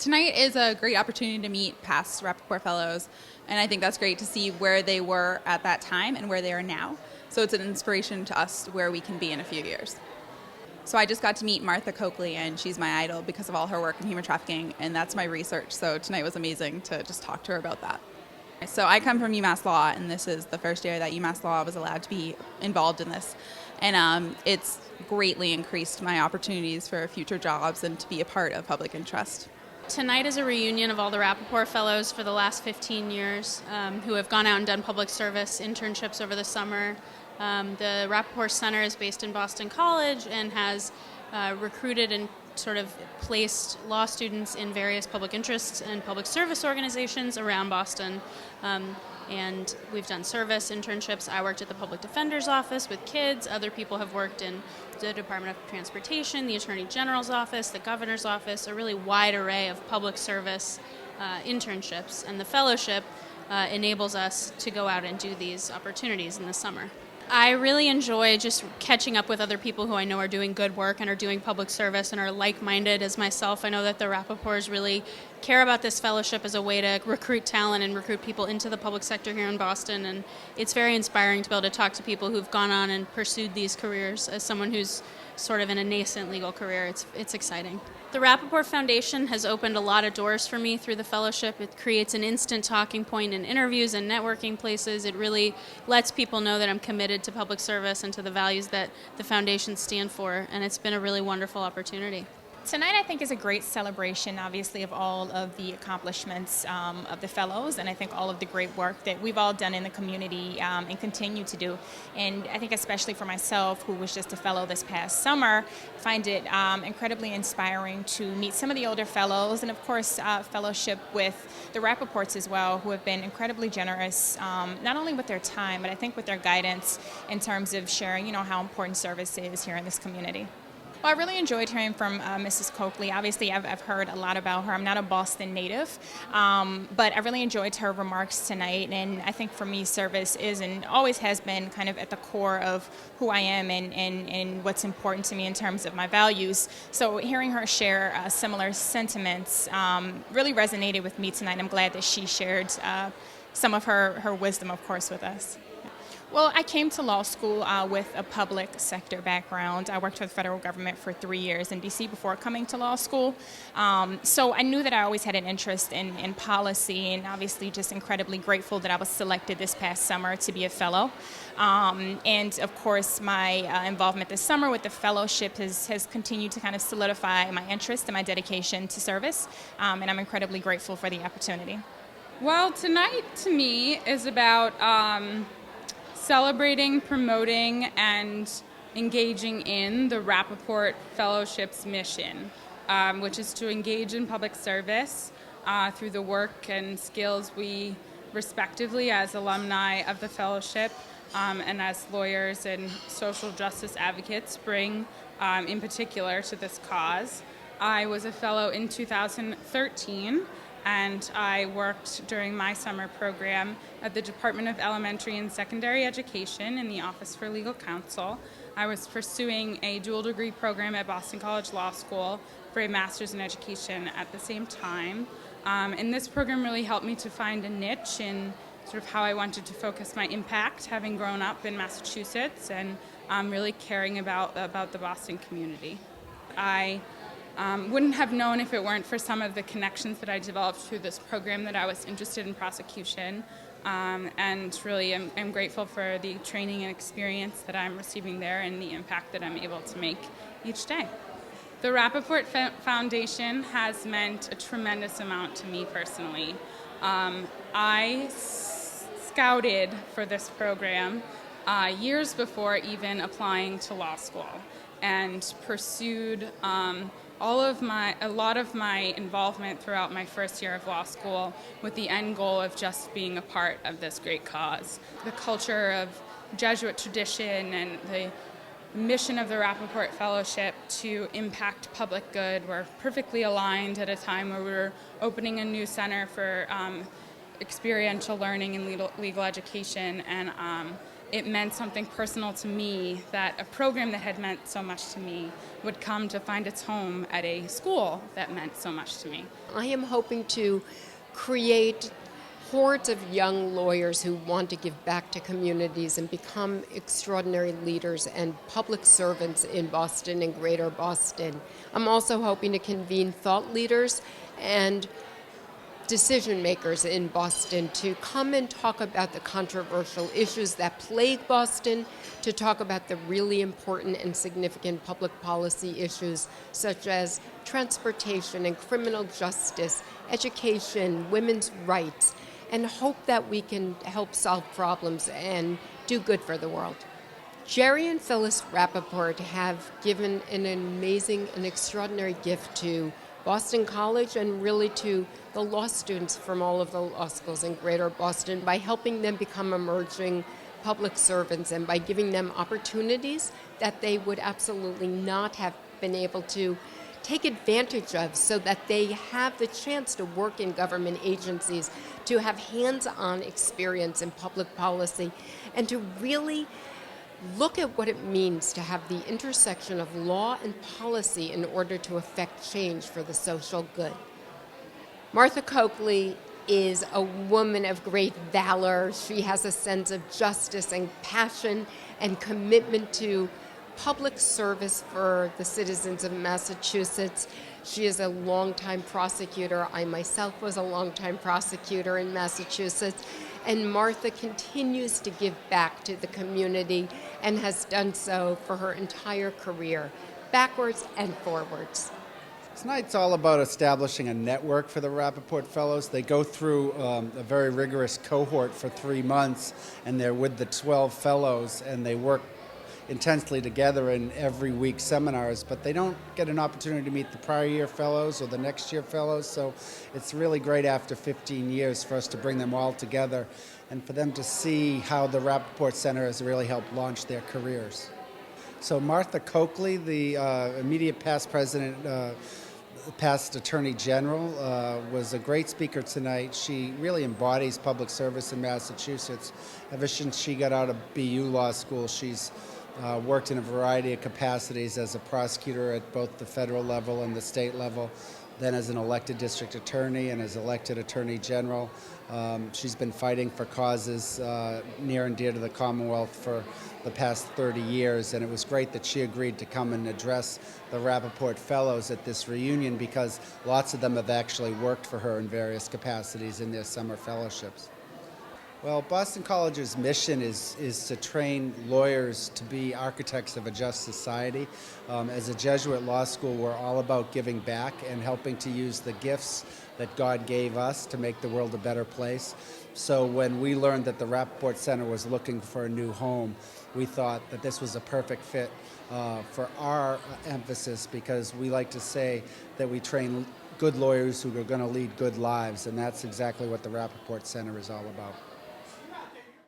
Tonight is a great opportunity to meet past Rappaport Fellows, and I think that's great to see where they were at that time and where they are now. So it's an inspiration to us where we can be in a few years. So I just got to meet Martha Coakley, and she's my idol because of all her work in human trafficking, and that's my research. So tonight was amazing to just talk to her about that. So I come from UMass Law, and this is the first year that UMass Law was allowed to be involved in this. And it's greatly increased my opportunities for future jobs and to be a part of public interest. Tonight is a reunion of all the Rappaport Fellows for the last 15 years who have gone out and done public service internships over the summer. The Rappaport Center is based in Boston College and has recruited and sort of placed law students in various public interest and public service organizations around Boston. And we've done service internships. I worked at the Public Defender's Office with kids. Other people have worked in the Department of Transportation, the Attorney General's Office, the Governor's Office, a really wide array of public service internships. And the fellowship enables us to go out and do these opportunities in the summer. I really enjoy just catching up with other people who I know are doing good work and are doing public service and are like-minded as myself. I know that the Rappaports really care about this fellowship as a way to recruit talent and recruit people into the public sector here in Boston, and it's very inspiring to be able to talk to people who've gone on and pursued these careers. As someone who's sort of in a nascent legal career, it's exciting. The Rappaport Foundation has opened a lot of doors for me through the fellowship. It creates an instant talking point in interviews and networking places. It really lets people know that I'm committed to public service and to the values that the foundation stand for, and it's been a really wonderful opportunity. Tonight, I think, is a great celebration, obviously, of all of the accomplishments of the fellows, and I think all of the great work that we've all done in the community and continue to do. And I think especially for myself, who was just a fellow this past summer, find it incredibly inspiring to meet some of the older fellows, and of course, fellowship with the Rappaports as well, who have been incredibly generous, not only with their time, but I think with their guidance in terms of sharing, how important service is here in this community. Well, I really enjoyed hearing from Mrs. Coakley. Obviously, I've heard a lot about her. I'm not a Boston native, but I really enjoyed her remarks tonight. And I think for me, service is and always has been kind of at the core of who I am and what's important to me in terms of my values. So hearing her share similar sentiments really resonated with me tonight. I'm glad that she shared some of her wisdom, of course, with us. Well, I came to law school with a public sector background. I worked for the federal government for 3 years in D.C. before coming to law school. So I knew that I always had an interest in policy, and obviously just incredibly grateful that I was selected this past summer to be a fellow. And of course, my involvement this summer with the fellowship has continued to kind of solidify my interest and my dedication to service, and I'm incredibly grateful for the opportunity. Well, tonight to me is about celebrating, promoting, and engaging in the Rappaport Fellowship's mission, which is to engage in public service through the work and skills we respectively as alumni of the fellowship and as lawyers and social justice advocates bring in particular to this cause. I was a fellow in 2013, and I worked during my summer program at the Department of Elementary and Secondary Education in the Office for Legal Counsel. I was pursuing a dual degree program at Boston College Law School for a master's in education at the same time. And this program really helped me to find a niche in sort of how I wanted to focus my impact, having grown up in Massachusetts and really caring about the Boston community. I wouldn't have known if it weren't for some of the connections that I developed through this program that I was interested in prosecution, and really I'm grateful for the training and experience that I'm receiving there and the impact that I'm able to make each day. The Rappaport Foundation has meant a tremendous amount to me personally. I scouted for this program years before even applying to law school and pursued a lot of my involvement throughout my first year of law school with the end goal of just being a part of this great cause. The culture of Jesuit tradition and the mission of the Rappaport Fellowship to impact public good were perfectly aligned at a time where we were opening a new center for experiential learning and legal education, and it meant something personal to me that a program that had meant so much to me would come to find its home at a school that meant so much to me. I am hoping to create hordes of young lawyers who want to give back to communities and become extraordinary leaders and public servants in Boston and greater Boston. I'm also hoping to convene thought leaders and decision makers in Boston to come and talk about the controversial issues that plague Boston, to talk about the really important and significant public policy issues such as transportation and criminal justice, education, women's rights, and hope that we can help solve problems and do good for the world. Jerry and Phyllis Rappaport have given an amazing and extraordinary gift to Boston College and really to the law students from all of the law schools in greater Boston by helping them become emerging public servants and by giving them opportunities that they would absolutely not have been able to take advantage of, so that they have the chance to work in government agencies, to have hands-on experience in public policy, and to really look at what it means to have the intersection of law and policy in order to affect change for the social good. Martha Coakley is a woman of great valor. She has a sense of justice and passion and commitment to public service for the citizens of Massachusetts. She is a longtime prosecutor. I myself was a longtime prosecutor in Massachusetts. And Martha continues to give back to the community and has done so for her entire career, backwards and forwards. Tonight's all about establishing a network for the Rappaport Fellows. They go through a very rigorous cohort for 3 months, and they're with the 12 fellows, and they work intensely together in every week seminars, but they don't get an opportunity to meet the prior year fellows or the next year fellows, so it's really great after 15 years for us to bring them all together and for them to see how the Rappaport Center has really helped launch their careers. So Martha Coakley, the immediate past president, past Attorney General, was a great speaker tonight. She really embodies public service in Massachusetts. Ever since she got out of BU Law School, she's worked in a variety of capacities as a prosecutor at both the federal level and the state level, then as an elected district attorney and as elected attorney general. She's been fighting for causes near and dear to the Commonwealth for the past 30 years, and it was great that she agreed to come and address the Rappaport Fellows at this reunion because lots of them have actually worked for her in various capacities in their summer fellowships. Well, Boston College's mission is to train lawyers to be architects of a just society. As a Jesuit law school, we're all about giving back and helping to use the gifts that God gave us to make the world a better place. So when we learned that the Rappaport Center was looking for a new home, we thought that this was a perfect fit for our emphasis, because we like to say that we train good lawyers who are going to lead good lives, and that's exactly what the Rappaport Center is all about.